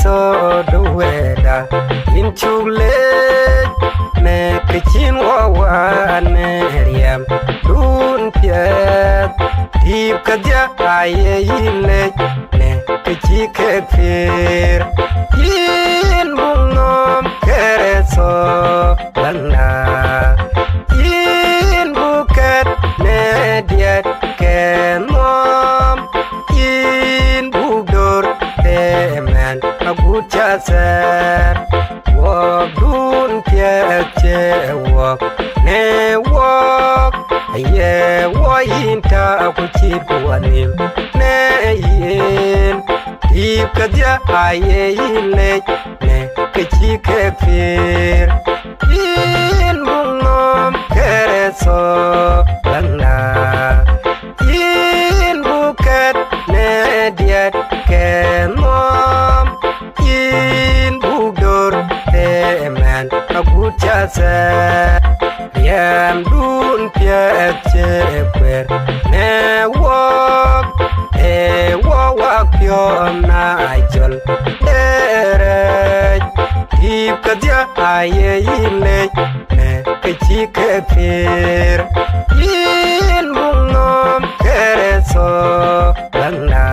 So the weather in chule me kichin wa neriam dun piet deep kadya aye yile ne kichi kefir yin bungom kere so banda yin buket ne diet ken mom yin bugdor man agucha ser walk dun pieche walk ne walk ye wo inta akuchit kuanim ne yin deep kadya aye ile ne kichi kefir yin bungom kere so banda yin buket ne diet ken mom yin bugdor man agucha ser yam dun pieche kwer ne walk walk pyo na ajol dere deep kadya aye ile ne kichi kefir yin bungom kere so banda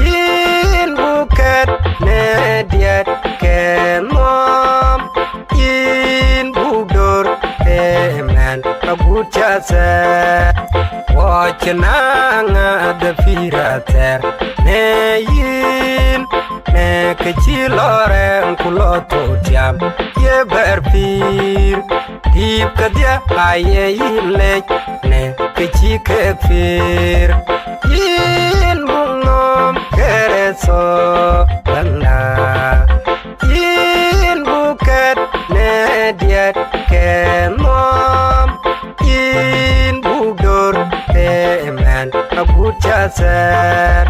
yin buket ne diet ken mom yin bugdor man agucha ser wachnanga de firater ne yin ne kichilore kuloto tiam ye berpir deep kadya aye ile ne kichi kefir yin bungom kere so banda yin buket ne diet ken mom yin bugdor man agucha ser